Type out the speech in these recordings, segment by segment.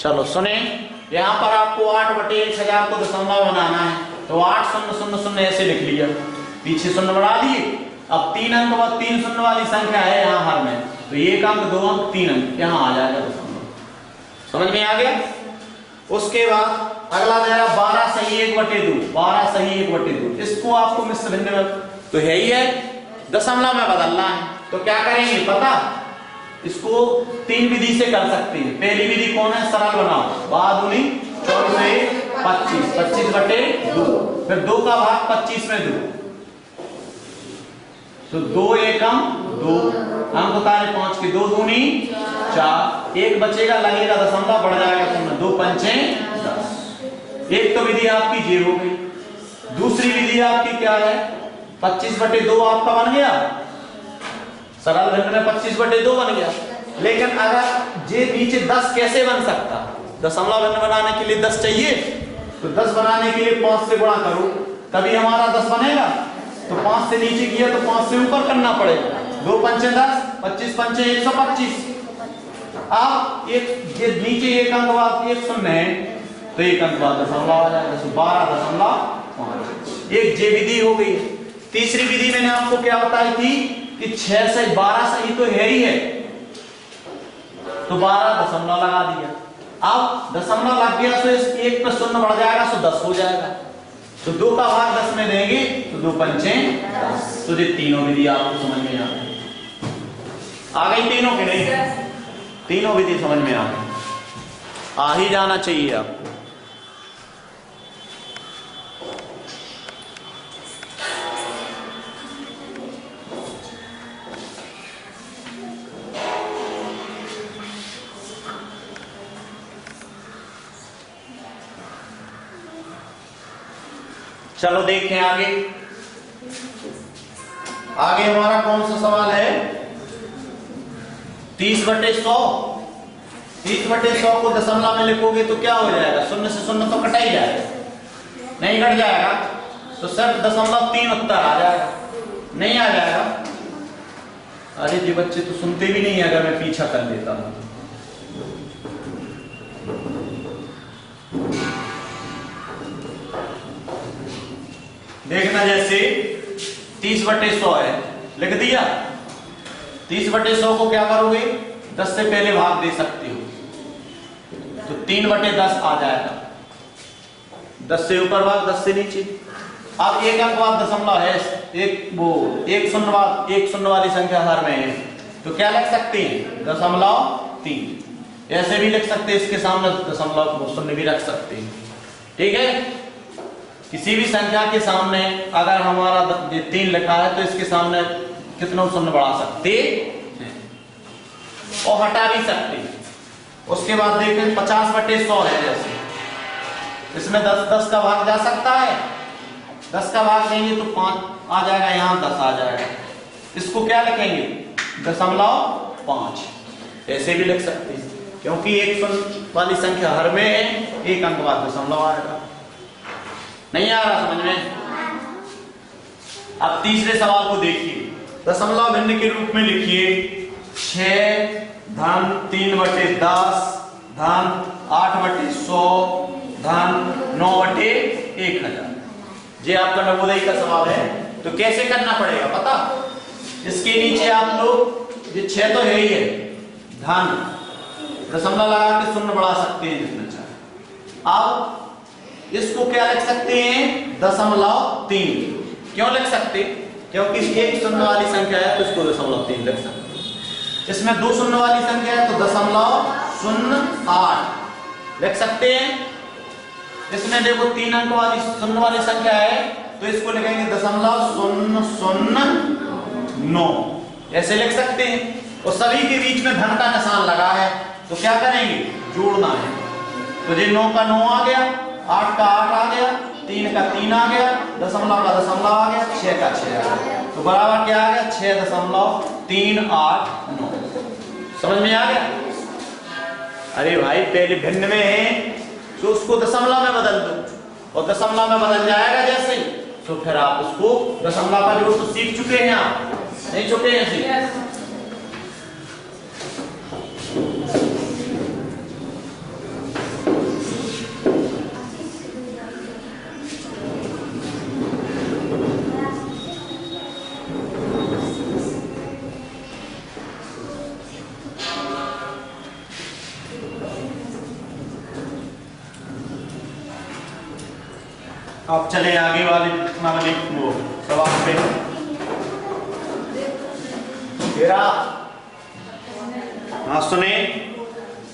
चलो सुने, यहाँ पर आपको 8/1000 को दशमलव बनाना है, तो 8 शून्य शून्य शून्य ऐसे लिख लिया, पीछे शून्य बढ़ा दिए। अब 3 अंक व 3 शून्य वाली संख्या है यहाँ हर में, तो 1 अंक 2 अंक 3 अंक यहाँ आ जाएगा दशमलव। समझ में आ गया? उसके बाद अगला दायरा 12 सही 1/2, 12 सही 1/2, इसको आपको मिश्र भिन्न में तो है ही है, दशमलव में बदलना है। तो क्या करेंगे पता, इसको 3 विधि से कर सकते हैं। पहली विधि कौन है, सरल बनाओ, 12 दूनी 24, 25, 25/2, फिर 2 का भाग 25 में 2, तो 2 एकम 2 अंक उतारे 5 के, 2 दूनी 4, एक बचेगा लगेगा दशमलव बढ़ जाएगा, तो 2 पंचे 10। एक तो विधि आपकी 0 हो गई। दूसरी विधि आपकी क्या है, 25/2 आपका बन गया, सरल भिन्न में 25/2 बन गया। लेकिन अगर जे नीचे 10 कैसे बन सकता, दशमलव भिन्न बनाने के लिए 10 चाहिए, तो 10 बनाने के लिए 5 से गुणा करो तभी हमारा 10 बनेगा। तो 5 से नीचे किया तो 5 से ऊपर करना पड़ेगा, 2 पंचे 10, 25 पंचे 125। अब एक ये नीचे एक अंक बाद 1 शून्य है, तो 1 अंक बाद दशमलव आ जाएगा, तो 12.5। एक जे विधि हो गई। तीसरी विधि मैंने आपको क्या बताई थी कि 6 से 12 सही तो है ही है, तो 12 दशमलव लगा दिया। अब दशमलव लग गया तो इस 1 पे शून्य बढ़ जाएगा, तो 10 हो जाएगा। तो 2 का भाग 10 में देंगे, तो 2 पंचे 10। तो ये तीनों विधि आपको समझ में आ गई तीनों की नहीं, तीनों विधि समझ में आ ही जाना चाहिए आपको। चलो देखें आगे, आगे हमारा कौन सा सवाल है, 30/100। 30/100 को दशमलव में लिखोगे तो क्या हो जाएगा, शून्य से शून्य तो कटा ही जाएगा, नहीं कट जाएगा, तो सिर्फ 0.3 उत्तर आ जाएगा, नहीं आ जाएगा। अरे जी बच्चे तो सुनते भी नहीं, अगर मैं पीछा कर लेता हूं। देखना, जैसे 30/100 है, लिख दिया। 30/100 को क्या करोगे, 10 से पहले भाग दे सकते हो, तो 3/10 आ जाएगा, 10 से ऊपर भाग 10 से नीचे। अब एक अंक बाद दशमलव है, एक शून्य वाली संख्या हर में है, तो क्या लिख सकते हैं, 0.3। ऐसे भी लिख सकते हैं, इसके सामने दशमलव शून्य भी रख सकते हैं, ठीक है। किसी भी संख्या के सामने अगर हमारा 3 लिखा है, तो इसके सामने कितना शून्य बढ़ा सकते हैं और हटा भी सकते हैं। उसके बाद देखें 50/100 है, जैसे इसमें 10 का भाग जा सकता है, 10 का भाग देंगे तो 5 आ जाएगा, यहाँ 10 आ जाएगा। इसको क्या लिखेंगे, 0.5, ऐसे भी लिख सकते हैं, क्योंकि एक शून्य वाली संख्या हर में है, एक अंक बाद दशमलव आएगा। नहीं आ रहा समझ में? अब तीसरे सवाल को देखिए, दशमलव भिन्न के रूप में लिखिए 6 धन 3/10 धन 8/100 धन 9/1000। ये आपका नवोदय का सवाल है, तो कैसे करना पड़ेगा पता, इसके नीचे आप लोग, ये 6 तो है ही है, धन दशमलव लगा के शून्य बढ़ा सकते हैं जितना चाहे। अब इसको क्या लिख सकते हैं, 0.3। क्यों लिख सकते, क्योंकि एक शून्य वाली संख्या है, तो इसको 0.3 लिख सकते हैं। इसमें 2 शून्य वाली संख्या है, तो 0.08 लिख सकते हैं। इसमें देखो 3 अंक वाली शून्य वाली संख्या है, तो इसको लिखेंगे 0.009, ऐसे लिख सकते हैं। और सभी के बीच में धन का निशान लगा है, तो क्या करेंगे, जोड़ना है। तो ये 9 का 9 आ गया, 8 का 8 आ गया, 3 का 3 आ गया, दशमलव का दशमलव आ गया, 6 का 6 आ गया, तो बराबर क्या आ गया, 6.389। समझ में आ गया? अरे भाई पहले भिन्न में है, तो उसको दशमलव में बदल दो, और दशमलव में बदल जाएगा जैसे, तो फिर आप उसको दशमलव का जोड़ तो सीख चुके हैं, आप नहीं चुके हैं सीख। अब चले आगे वाले वो सवाल पे। हाँ सुने,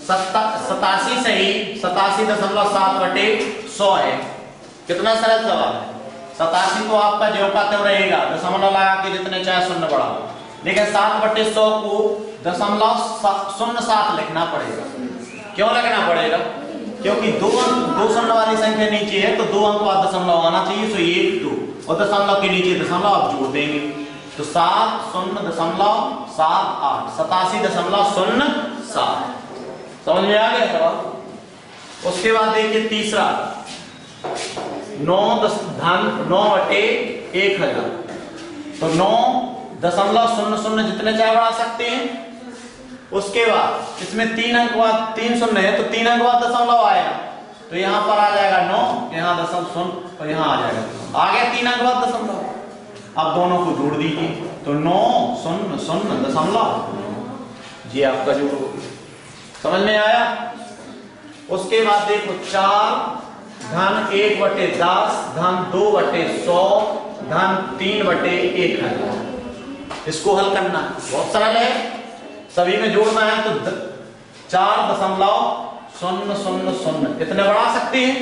87 सही 87.7/100 है। कितना सरल सवाल है। 87 तो आपका जो का त्यों रहेगा, दशमलव लगा के जितने चाहे शून्य बढ़ाओ, लेकिन 7/100 को 0.07 लिखना पड़ेगा। क्यों लिखना पड़ेगा? क्योंकि दो शून्य वाली संख्या नीचे है तो 2 अंक बाद दशमलव आना चाहिए। तो 1 2 और दशमलव के नीचे दशमलव आप जोड़ देंगे तो 7.078 87.07। समझ में आ गया सवाल। उसके बाद देखिए तीसरा 9/1000 तो 9.00 जितने चाहे बढ़ा सकते हैं। उसके बाद इसमें 3 अंक बाद 3 शून्य है तो 3 अंक बाद दशमलव आएगा तो यहां पर आ जाएगा 9, यहां दशमलव और यहां आ जाएगा, आ गया 3 अंक बाद दशमलव। अब दोनों को जोड़ दीजिए तो 900.9 ये आपका जोड़ हो गया। समझ में आया। उसके बाद देखो 4 धन 1/10 धन 2/100 धन 3/1000। इसको हल करना बहुत सरल है, सभी में जोड़ना है तो 4.000 इतने बढ़ा सकते हैं।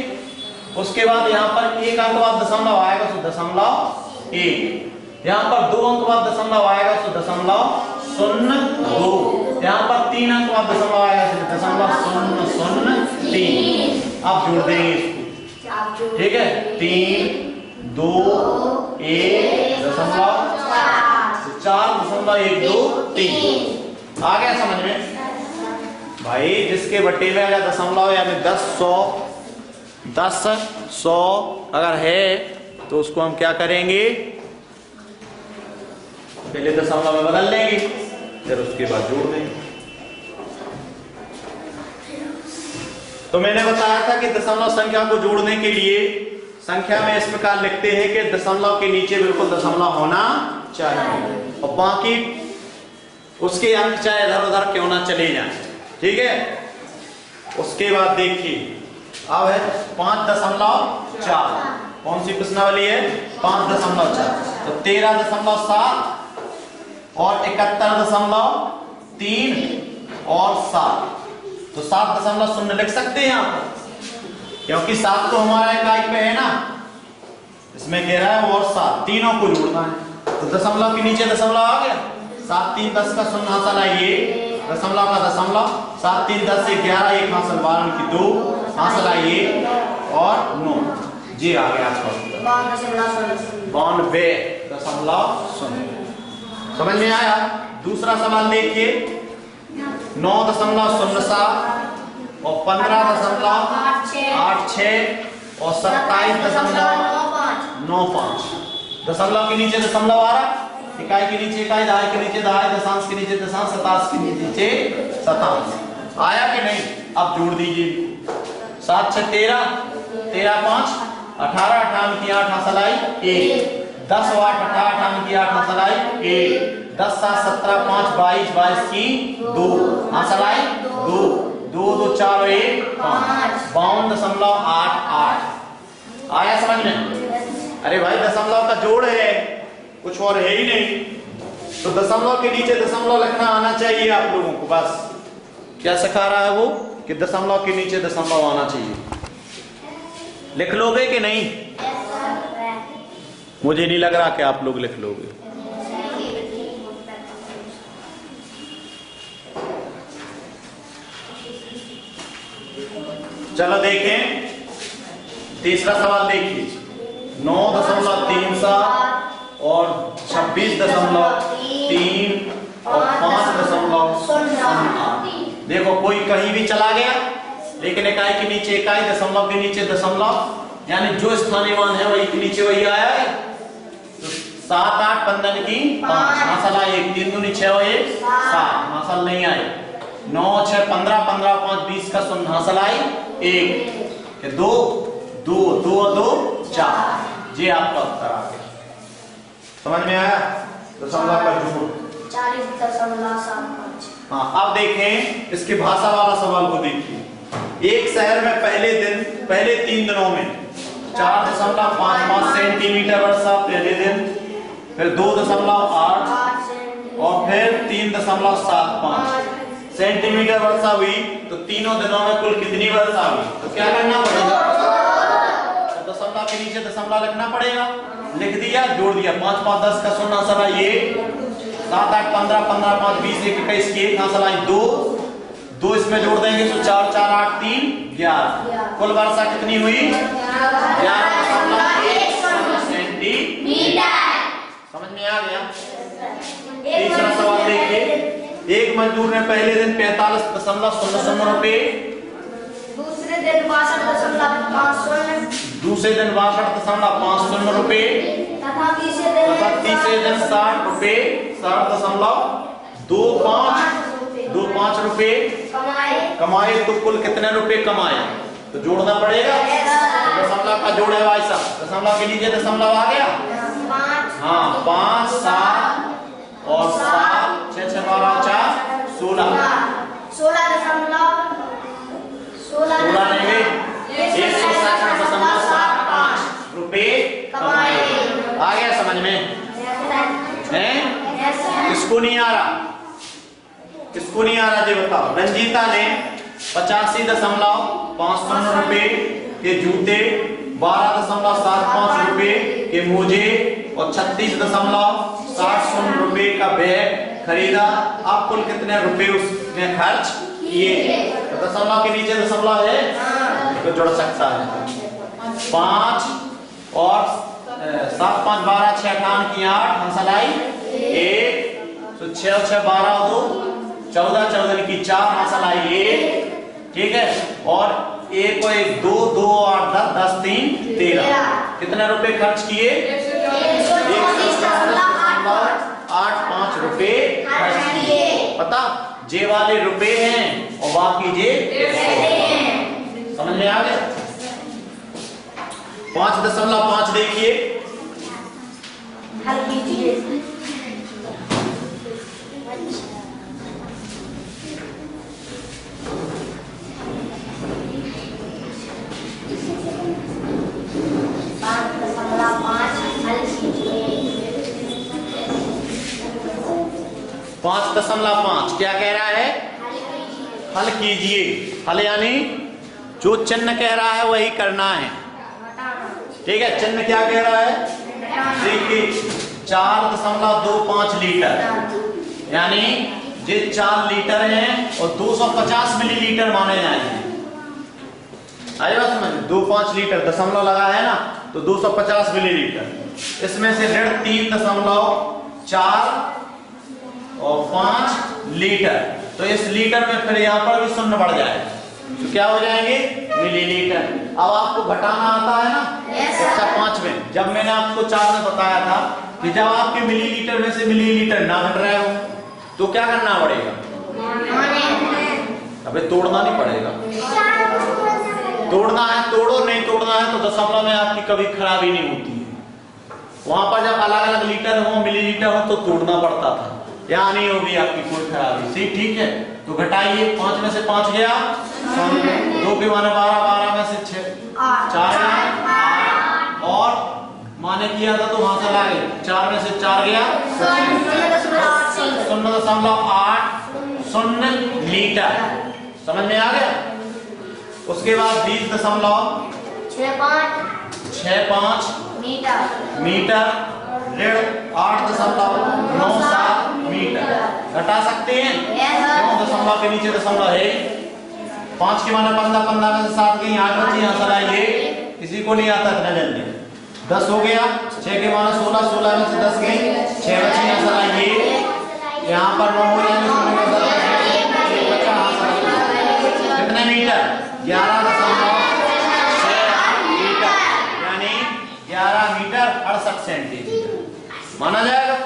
उसके बाद यहाँ पर 1 अंक बाद दशमलव आएगा तो 0.1, यहाँ पर 2 अंक बाद दशमलव आएगा तो 0.02, यहाँ पर 3 अंक बाद दशमलव आएगा तो 0.003। आप जोड़ देंगे इसको, ठीक है। 3 2 1 दशमलव 4.123 आ गया समझ में भाई। जिसके बटे में अगर दशमलव यानी 10 100 अगर है तो उसको हम क्या करेंगे, पहले दशमलव में बदल लेंगे फिर उसके बाद जोड़ देंगे। तो मैंने बताया था कि दशमलव संख्या को जोड़ने के लिए संख्या में इस प्रकार लिखते हैं कि दशमलव के नीचे बिल्कुल दशमलव होना चाहिए और बाकी उसके अंक चाहे इधर उधर क्यों ना चले जाए, ठीक है। उसके बाद देखिए अब है 5.4, कौन सी प्रश्नावली है 5.4 तो 13.7 और 71.3 और 7 तो 7.0 लिख सकते हैं यहाँ पर, क्योंकि 7 तो हमारा इकाई पे है ना, इसमें कह रहा है और 7 तीनों को जोड़ना है तो दशमलव के नीचे दशमलव आ गया। 7 3 10 का शून्य हासिल आइए, दशमलव का दशमलव 7 3 10 से 11 1 हासिल 12 की 2 हासिल आइए और 9 जी आ गया आपका 92.0। समझ में आया। दूसरा सवाल देखिए 9.07 और 15.86 और 27.95 दशमलव के नीचे दशमलव आ रहा, इकाई के नीचे इकाई, दहाई के नीचे दहाई, दशांश के नीचे दशांश, शतांश के नीचे शतांश आया कि नहीं। अब जोड़ दीजिए 7 6 13 13 5 18 18 की 8 हासिल आई 1 10 8 18 18 की 8 हासिल आई 1 10 7 17 5 22 22 की 2 हासिल आई 2 2 2 4 1 5 52.88 आया समझ में। अरे भाई दशमलव का जोड़ है, कुछ और है ही नहीं, तो दशमलव के नीचे दशमलव लिखना आना चाहिए आप लोगों को। बस क्या सिखा रहा है वो कि दशमलव के नीचे दशमलव आना चाहिए। लिख लोगे कि नहीं? मुझे नहीं लग रहा कि आप लोग लिख लोगे। चलो देखें तीसरा सवाल देखिए 9.37 और 26.3 और 5.08। देखो कोई कहीं भी चला गया लेकिन इकाई के नीचे इकाई, दशमलव के नीचे दशमलव, यानी जो स्थानीय मान है वही के नीचे वही आया है। तो 7 8 15 की 5 हासिल आई 1 3 दूनी 6 और 1 7 हासिल नहीं आई 9 6 15 15 5 20 का शून्य हासिल आई 1 2 2 2 2 4 ये आपका उत्तर आ गया। समझ में आया? दशमलव का जोड़ 40.75 हाँ, अब देखें इसके भाषा वाला सवाल को देखिए। एक शहर में पहले 3 दिनों में 4.55 सेंटीमीटर वर्षा पहले दिन, फिर 2.8 और फिर 3.75 सेंटीमीटर वर्षा हुई। तो तीनों दिनों में कुल कितनी वर्षा हुई? तो क्या करना पड़ेगा? दशमलव के नीचे दशमलव लिखना पड़ेगा। लिख दिया, जोड़ दिया। 5 5 10 का शून्य सला ये, 7 8 15 15 5 20 21 के कहां सला 2 इसमें जोड़ देंगे तो 4 4 8 3 11। कुल वर्षा कितनी हुई? 11.1 सेंटीमीटर। समझ में आ गया? तीसरा सवाल देखिए। एक मजदूर ने पहले दिन 45.00 रुपए, दूसरे दिन 62.50 रुपए तथा तीसरे दिन 60 रुपए 60.25 रुपए कमाए। तो कुल कितने रुपए कमाए? तो जोड़ना पड़ेगा। तो दशमलव का जोड़ है भाई साहब, दशमलव के नीचे दशमलव आ गया। हाँ, 5 7 और 7 6 6 12 4 16 नहीं 167.75 रुपए कमाए। आ गया समझ में? किसको नहीं आ रहा? किसको नहीं आ रहा जी बताओ? रंजीता ने 85.50 रुपए के जूते, 12.75 रुपए के मोजे और 36.60 रुपए का बैग खरीदा। अब कुल कितने रुपए उसने खर्च किए? तो दशमलव के नीचे दशमलव है तो जोड़ सकता है। 5 और 7 5 12 6 58 की 8 हंसलाई 1 तो 6 6 12 2 14 14 की 4 हंसलाई 1। ठीक है, और 1 और 1 2 2 8 10 10 3 13। कितने रुपए खर्च किए? 1.85 रुपए खर्च किए। पता जे वाले रुपए हैं और बाकी जे समझ में आ गया? 5.5 देखिए, हल कीजिए। 5.5 क्या कह रहा है? हल कीजिए। हल यानी जो चिन्ह कह रहा है वही करना है। ठीक है, चिन्ह क्या कह रहा है? देखिए 4.25 लीटर यानी ये 4 लीटर हैं और 250 मिलीलीटर माने जाएंगे। आई बात समझ? 2.5 लीटर दशमलव लगा है ना, तो 250 मिलीलीटर। इसमें से 3.4 और 5 लीटर, तो इस लीटर में फिर यहाँ पर भी शून्य बढ़ जाएगा तो क्या हो जाएंगे? मिलीलीटर। अब आपको घटाना आता है ना? कक्षा 5 में जब मैंने आपको 4 में बताया था कि जब आपके मिलीलीटर में से मिलीलीटर ना घट रहे हो तो क्या करना पड़ेगा? अबे तोड़ना नहीं पड़ेगा। तोड़ना है तोड़ो, नहीं तोड़ना है तो दशमलव में आपकी कभी खराबी नहीं होती है। वहां पर जब अलग अलग लीटर हो मिलीलीटर हो तो तोड़ना पड़ता था, यहाँ नहीं होगी आपकी कोई खराबी। सही, ठीक है। तो घटाइए, 5 में से 5 गया 2 के माने 12, 12 में से 6 4 8 और माने किया था तो वहां से लाए 4 में से 4 गया 0.80 लीटर। समझ में आ गया? उसके बाद 20.65 मीटर 8.97 मीटर घटा सकते हैं क्यों? दशमलव के नीचे दशमलव है। 5 के माने 15, 15 में से 7 गई 8 बची, यहाँ सलाइए किसी को नहीं आता इतना जल्दी। 10 हो गया, 6 के माने 16, 16 में से 10 गई 6 बची, यहाँ सलाइए यहाँ पर 9 हो जाएंगे। कितने मीटर? 11.6 मीटर यानी 11 मीटर 68 सेंटीमीटर माना जाएगा।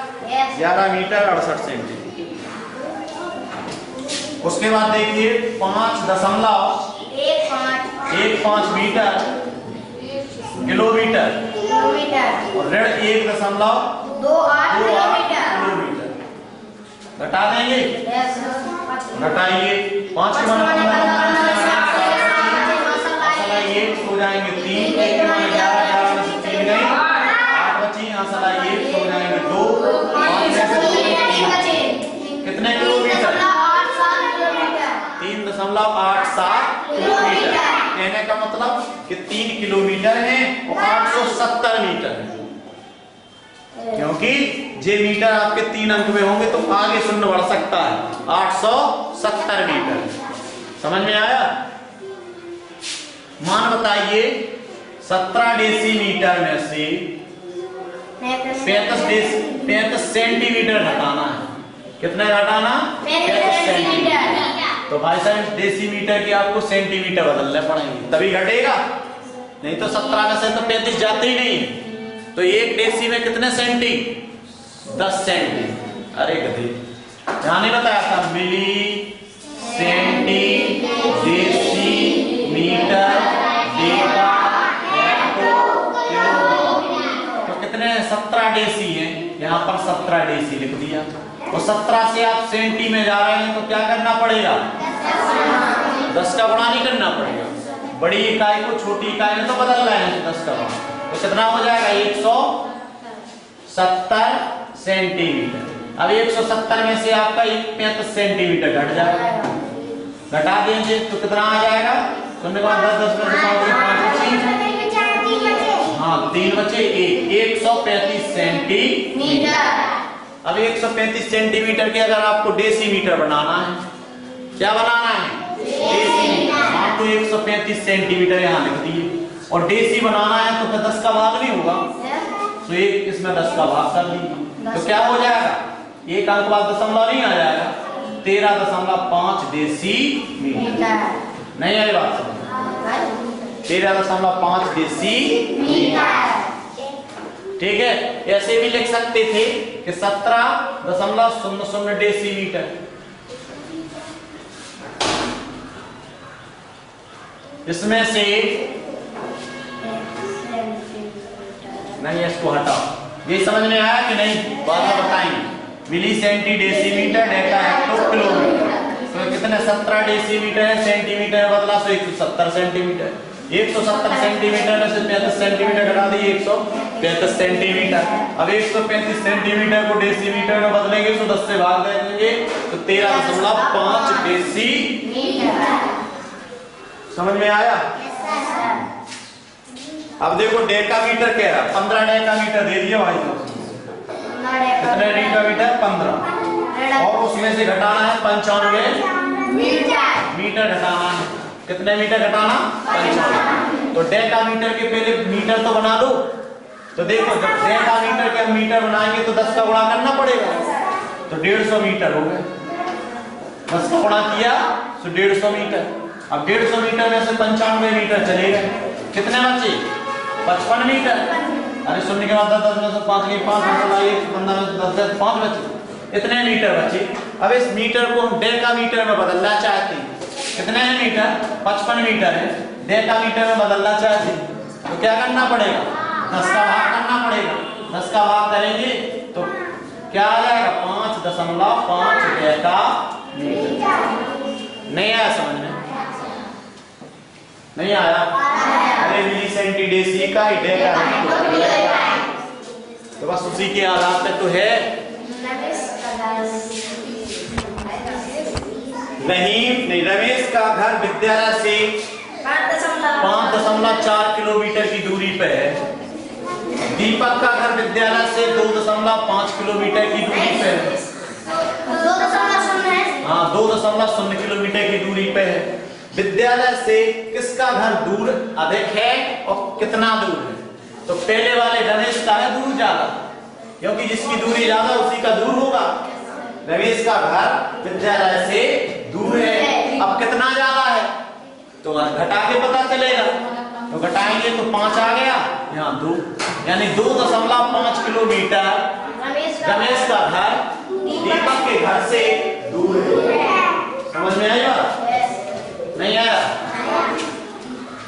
11 मीटर 68 सेंटीमीटर। उसके बाद देखिए 5.15 मीटर किलोमीटर और 1.28 किलोमीटर घटा देंगे घटाइए 5 के माने 15 हो जाएंगे 3, 1 के माने 11, 11 में से 3 गए 8 बची, यहाँ से लाइए हो जाएंगे 2, 5 में से 2 कितने किलोमीटर? 3.87 किलोमीटर। कहने का मतलब कि 3 किलोमीटर है और 870 मीटर है, क्योंकि जे मीटर आपके 3 अंक में होंगे तो आगे शून्य बढ़ सकता है। 870 मीटर, समझ में आया? मान बताइए 17 डेसीमीटर में से 35 सेंटीमीटर घटाना है। कितना घटाना? 35 सेंटीमीटर। तो भाई साहब डेसीमीटर की आपको सेंटीमीटर बदलने पड़ेंगे तभी घटेगा, नहीं तो 17 में से तो 35 जाते ही नहीं। तो 1 डेसी में कितने सेंटी? 10 सेंटी। अरे गधे, यहाँ नहीं बताया था मिली सेंटी डेसी मीटर डेका तो कितने? 17 डेसी है, यहाँ पर 17 डेसी लिख दिया। और 17 से आप सेंटी में जा रहे हैं तो क्या करना पड़ेगा? 10 का गुणा नहीं करना पड़ेगा, बड़ी इकाई को छोटी इकाई में तो बदल रहे हैं 10 का गुणा। तो कितना हो जाएगा? 170 सेंटीमीटर। अब 170 में से आपका 35 सेंटीमीटर घट जाएगा, घटा देंगे तो कितना आ जाएगा? 0 के बाद 10 में से 5 बचे, हाँ 3 बचे, 135 सेंटीमीटर। अब 135 सेंटीमीटर के अगर आपको डेसीमीटर बनाना है, क्या बनाना है? डेसीमीटर। मान तो 135 सेंटीमीटर यहाँ लिख दिए और डेसी बनाना है तो 10 का भाग नहीं होगा, तो एक इसमें 10 का भाग कर दीजिए तो क्या हो जाएगा? एक अंक बाद दशमलव नहीं आ जाएगा, 13.5 डेसीमीटर। नहीं आई बात समझ? 13.5 डेसीमीटर। ठीक है, ऐसे भी लिख सकते थे कि 17.00 डेसीमीटर। इसमें से नहीं, इसको हटाओ। ये समझ में आया कि नहीं? बाद में बताएंगे। Milli centi decimetre deca hecto kilometre, तो कितने? 17 डेसीमीटर है, सेंटीमीटर बदला तो 170 सेंटीमीटर। 170 सेंटीमीटर में से 35 सेंटीमीटर घटा दिए 135 सेंटीमीटर। अब 135 सेंटीमीटर को डेसीमीटर में बदलेंगे तो 10 से भाग देंगे तो 13.5 डेसीमीटर। समझ में आया? अब देखो डेकामीटर कह रहा, 15 डेकामीटर दे दिया भाई साहब। कितने डेकामीटर? 15। और उसमें से घटाना है 95 मीटर घटाना है। कितने मीटर घटाना? 95। तो डेकामीटर के पहले मीटर तो बना दो। तो देखो जब डेकामीटर के हम मीटर बनाएंगे तो 10 का गुणा करना पड़ेगा, तो 150 मीटर हो गए। 10 का गुणा किया तो 150 मीटर। अब 150 मीटर में से 95 मीटर चले गए, कितने बचे? 55 मीटर। अरे 0 के बाद 10 में से 5 गए, 5 में से 15 में से 10 5 बचे, इतने मीटर बचे। अब इस मीटर को हम डेकामीटर में बदलना चाहते हैं। कितने हैं मीटर? 55 मीटर है, डेकामीटर में बदलना चाहते हैं तो क्या करना पड़ेगा? 10 का भाग करना पड़ेगा। 10 का भाग करेंगे तो क्या आ जाएगा? 5.5 डेकामीटर। नहीं आया समझ में? नहीं आया? अरे मिली सेंटी डेसी का ही डेका तो बस उसी के आधार पे तो है। रमेश का घर विद्यालय से 5.4 किलोमीटर की दूरी पे है। दीपक का घर विद्यालय से 2.5 किलोमीटर की दूरी पे है। 2.0 किलोमीटर की दूरी पे है। विद्यालय से किसका घर दूर अधिक है और कितना दूर है? तो पहले वाले रमेश का है दूर ज्यादा, क्योंकि जिसकी दूरी ज्यादा उसी का दूर होगा। रमेश का घर विद्यालय से दूर है। अब कितना ज्यादा है तो घटा के पता चलेगा, तो घटाएंगे तो 5 आ गया, यहाँ 2, यानी 2.5 किलोमीटर रमेश का घर दीपक के घर से दूर है। समझ में आया? नहीं आया?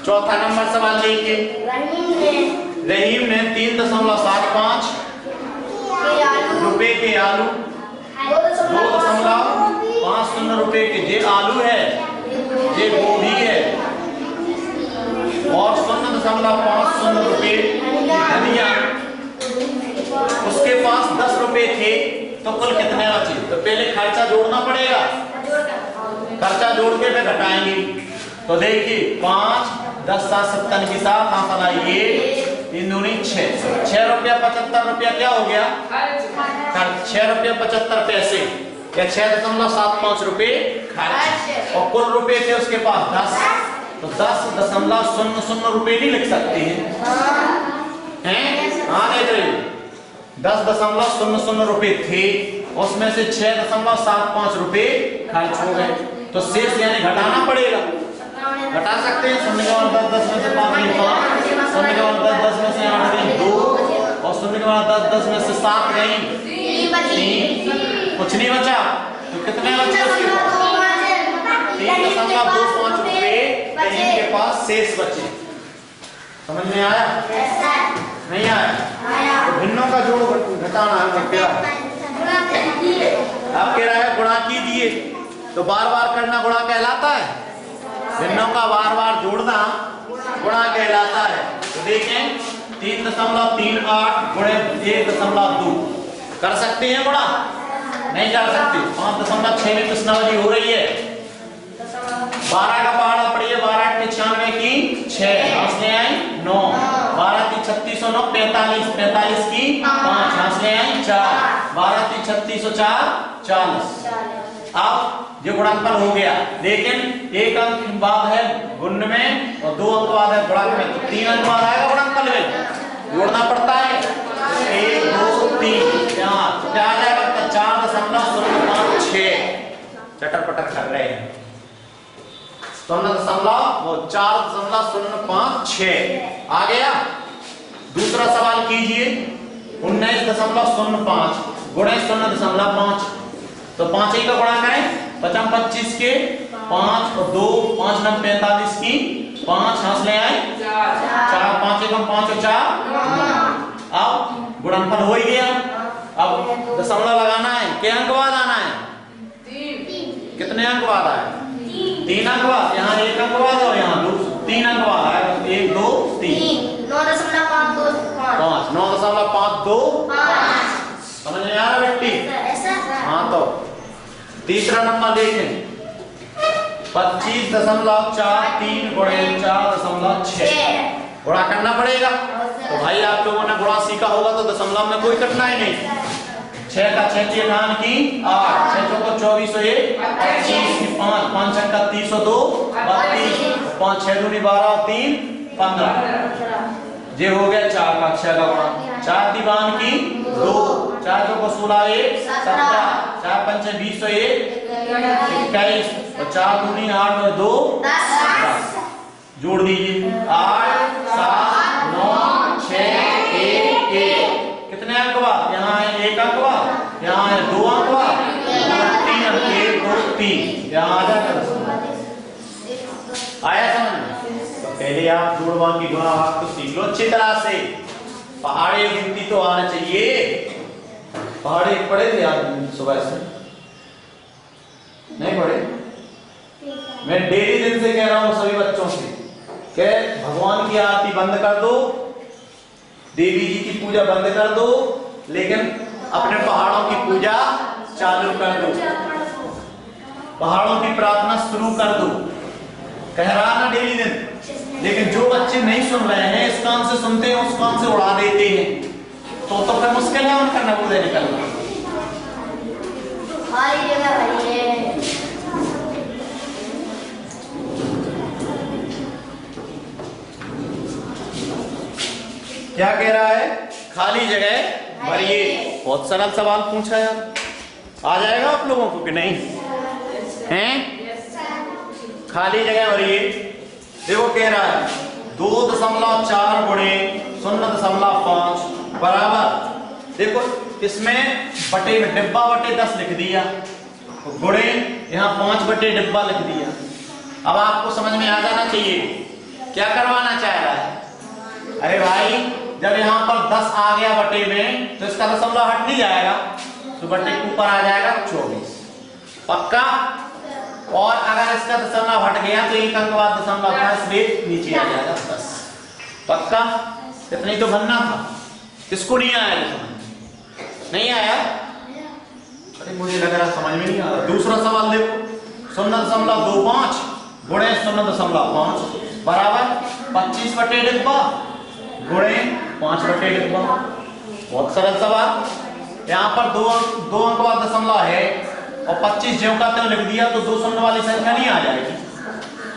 चौथा नंबर सवाल देखिए। रहीम ने 3.75 रुपए के आलू 2.5 ₹5 के जे आलू है, ये गोभी है, और 0.50 धनिया। उसके पास 10 रुपए थे, तो कुल कितने बचे? तो पहले खर्चा जोड़ना पड़ेगा, खर्चा जोड़ के फिर घटाएंगे। तो देखिए 5, 10, 7, 70 के साथ आंसर आइए 3 दूनी 6, ₹6.75 क्या हो गया? 6.75 या 6.75 रुपए खर्च, और कुल रुपए थे उसके पास 10, तो 10.00 रुपए नहीं लिख सकते हैं? हाँ देख रहे 10.00 रुपए थे, उसमें से 6.75 रुपए खर्च हो गए, तो शेष यानी घटाना पड़ेगा। घटा सकते हैं, 0 के बाद 10 में से 5 गई 5, 0 के बाद 10 में से 8 गई 2, और 0 के बाद 10 में से 7 गई 3, कुछ नहीं बचा, तो कितने बचे उसके पास? 3.25 रुपए इनके पास शेष बचे। समझ में आया? नहीं आया? तो भिन्नों का जोड़ घटाना है, आप कह रहा है गुणा कीजिए, तो बार बार करना गुणा कहलाता है, भिन्नों का बार बार जोड़ना गुणा कहलाता है। तो देखें 3.38 गुणे 1.2 कर सकते हैं गुणा? नहीं कर सकते। 5.6 में प्रश्नावली हो रही है, 12 का पहाड़ा पड़िए, 12 के 96 की 6, हाथ ले आई 9, 12 की 3609 45, 45 की 5, हाथ ले आई 4, 12 की 3604 40। अब ये गुणनफल हो गया, लेकिन एक अंक बाद है गुण में और 2 अंक बाद है गुणक में, तो 3 अंक बाद आएगा गुणनफल में, जोड़ना पड़ता है 1, 2, 3, 4, तो क्या आ जाएगा? 4.056। चटर पटर कर रहे हैं, 4.056 आ गया। दूसरा सवाल कीजिए, 19.05 गुणे 0.5, तो 5 ही का गुणा करें, 55 25 के 5 और 2, 5 9 45 की 5, हाथ ले आए 4, 5 1 5 और 4। अब गुणनफल हो ही गया, अब दशमलव लगाना है, क्या अंक बाद आना है? 3। कितने अंक बाद आए? 3 अंक बाद, यहाँ 1 अंक बाद और यहाँ 3 अंक बाद आएगा, 1 2 3, 9.525, 9.525। समझ में आ रहा बेटी? हाँ, तो तीसरा नंबर देखें, 25.43 गुणे 4.6 गुणा करना पड़ेगा। तो भाई आप लोगों ने गुणा सीखा होगा, तो दशमलव में कोई कठिनाई नहीं। 6 का 6 की 8, 6 चौको 24 1 25 की 5, 5 का 30 2 32, 5 6 दूनी 12 और 3 15। ये हो गया 4 का 6 का गुणा, 4 दीवान की 2, 4 चौको 16 1 17, 4 पंचे 20 और 1 21, और 4 दूनी 8 और 2 10। जोड़ दीजिए 8 7 9 6 1 1। कितने अंक बाद? यहाँ है 1 अंक बाद, यहाँ है 2 अंक बाद, 3 अंक 1 2 3, यहाँ आ जाकर आया समझ में? तो पहले आप जोड़वान की गुणा भाग तो सीख लो अच्छी तरह से। पहाड़ी गिनती तो आना चाहिए। पहाड़ी पढ़े थे आज सुबह से? नहीं पढ़े? मैं डेली दिन से कह रहा हूं सभी बच्चों से कि भगवान की आरती बंद कर दो, देवी जी की पूजा बंद कर दो, लेकिन अपने पहाड़ों की पूजा चालू कर दो, पहाड़ों की प्रार्थना शुरू कर दो। कह रहा ना डेली दिन, लेकिन जो बच्चे नहीं सुन रहे हैं, इस कान से सुनते हैं उस कान से उड़ा देते हैं, तो फिर मुश्किल है उनका नवोदय निकलना। क्या कह रहा है? खाली जगह भरिए। बहुत सरल सवाल पूछा यार, आ जाएगा आप लोगों को कि नहीं? हैं? खाली जगह भरिए। देखो कह रहा है 2.4 गुणे 0.5 बराबर, देखो इसमें बटे में डिब्बा बटे 10 लिख दिया, गुणे यहाँ 5 बटे डिब्बा लिख दिया। अब आपको समझ में आ जाना चाहिए क्या करवाना चाह रहा है। अरे भाई जब यहाँ पर 10 आ गया बटे में, तो इसका दशमलव हट नहीं जाएगा, तो बटे के ऊपर आ जाएगा 24। पक्का। और अगर इसका दशमलव हट गया तो एक अंक बाद दशमलव था इसलिए नीचे आ जाएगा बस। पक्का। इतना ही तो बनना था। किसको नहीं आया समझ? नहीं आया? अरे मुझे लग रहा समझ में नहीं आ रहा। दूसरा सवाल देखो, 0.25 गुणे 0.5 बराबर 25 बटे डिब्बा गुणे 5 बटे डिब्बा। बहुत सरल सवाल। यहाँ पर दो अंक बाद दशमलव है और 25 ज्यों का त्यों लिख दिया तो 2 शून्य वाली संख्या नहीं आ जाएगी,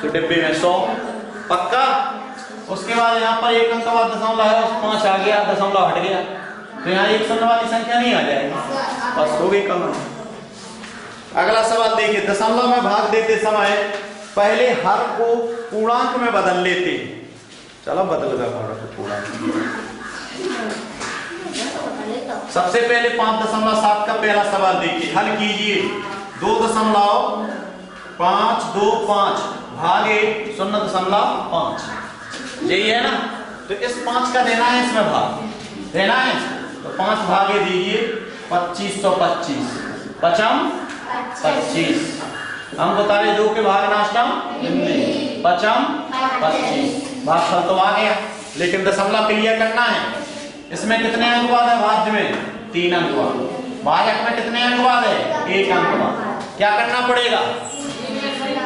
तो डिब्बे में 100। पक्का। उसके बाद यहाँ पर एक अंक बाद दशमलव है, 5 आ गया, दशमलव हट गया तो यहाँ एक शून्य वाली संख्या नहीं आ जाएगी, बस हो गई कम। अगला सवाल देखिए, दशमलव में भाग देते समय पहले हर को पूर्णांक में बदल लेते। चलो बदल गया पूर्णांक। सबसे पहले 5.7 का पहला सवाल देखिए, हल कीजिए। 2.525 भागे 0.5 यही है ना, तो इस 5 का देना है, इसमें भाग देना है तो 5 भागे दीजिए 2525 पचम 25। हम बता रहे 2 के भाग नाश्तम पचम 25। भागफल तो आ गया, लेकिन दशमलव क्लियर करना है। इसमें कितने अंक बाद है भाज्य में? 3 अंक बाद। भाजक में कितने अंक बाद है? 1 अंक बाद। क्या करना पड़ेगा?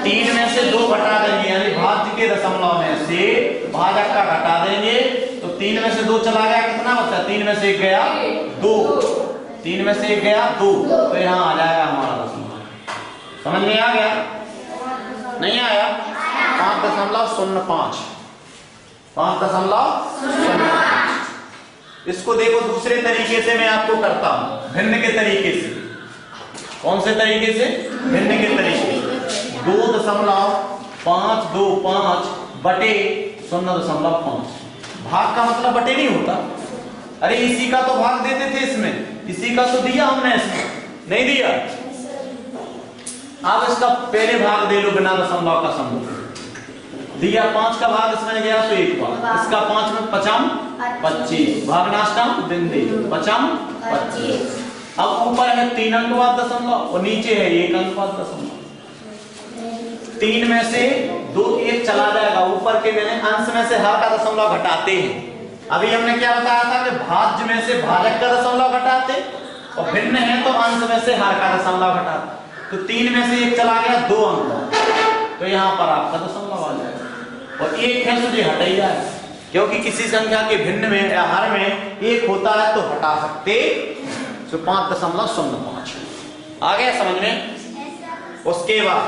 3 में से 2 घटा देंगे, यानी भाज्य के दशमलव में से भाजक का घटा देंगे तो 3 में से 2 चला गया, कितना बचा? 3 में से 1 गया 2, 3 में से 1 गया 2, तो यहाँ आ जाएगा हमारा दशमलव। समझ में आ गया? नहीं आया? 5.05 5.05। इसको देखो दूसरे तरीके से मैं आपको करता हूं, भिन्न के तरीके से। कौन से तरीके से? भिन्न के तरीके से। 2.525 बटे 0.5। भाग का मतलब बटे नहीं होता। अरे इसी का तो भाग देते थे इसमें, इसी का तो दिया हमने, इसमें नहीं दिया। अब इसका पहले भाग दे लो बिना दशमलव का समूह दिया। 5 का भाग इसमें गया तो 1 बार, इसका 5 में पचम 25 भाग नाश्तम बिंदी पचम 25। अब ऊपर है 3 अंक बाद दशमलव और नीचे है 1 अंक बाद दशमलव। 3 में से 2 1 चला जाएगा, ऊपर के मैंने अंश में से हर का दशमलव घटाते हैं। अभी हमने क्या बताया था कि भाज्य में से भाजक का दशमलव घटाते और भिन्न है तो अंश में से हर का दशमलव घटाते। तो 3 में से 1 चला गया 2 अंक, तो यहाँ पर आपका दशमलव आ जाएगा। और 1 है तो ये हट ही जाए, क्योंकि किसी संख्या के भिन्न में या हर में 1 होता है तो हटा सकते, तो 5.05 आ गया समझ में। उसके बाद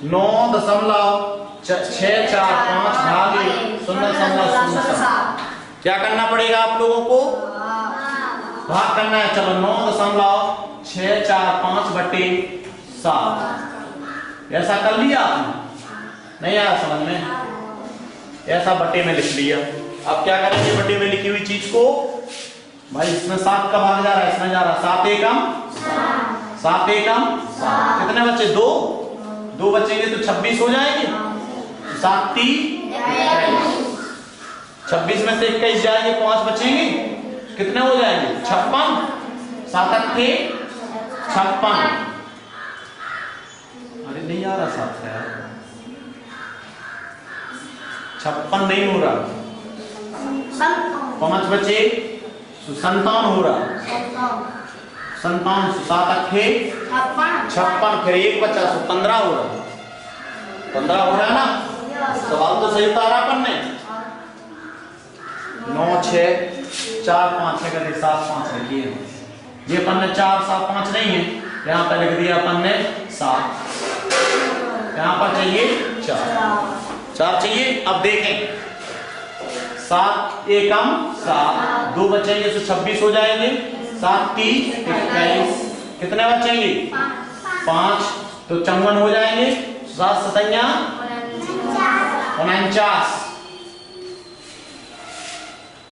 9.645 भागे 0.07 क्या करना पड़ेगा आप लोगों को? भाग करना है। चलो 9.645 बटे 7 ऐसा कर लिया आपने? नहीं आया समझ में? ऐसा बटे में लिख लिया। अब क्या करेंगे बटे में लिखी हुई चीज को? भाई इसमें 7 का भाग जा रहा है, इसमें जा रहा है 7 एकम 7 एकम 7। कितने बचे? 2 बचेंगे तो 26 हो जाएंगे। 7 3 26 में से 21 जाएंगे, 5 बचेंगे, कितने हो जाएंगे? 56। 7 8 56। अरे नहीं आ रहा 7 का यार, 56 नहीं हो रहा। 5 बचे 57 हो रहा। 57 7 8 56, फिर 1 बचा 15 हो रहा। 15 हो रहा है ना? सवाल तो सही उतारा अपन ने। 9 6 4 5 6 कर 7 5 लिखिए। ये अपन ने 4 7 5 नहीं है, यहाँ पर लिख दिया अपन ने 7। यहाँ पर चाहिए 4 चाहिए। अब देखें 7 एकम 7, 2 बचेंगे तो 26 हो जाएंगे। 7 3 21, कितने बचेंगे? 5, तो 54 हो जाएंगे। 7 7 49।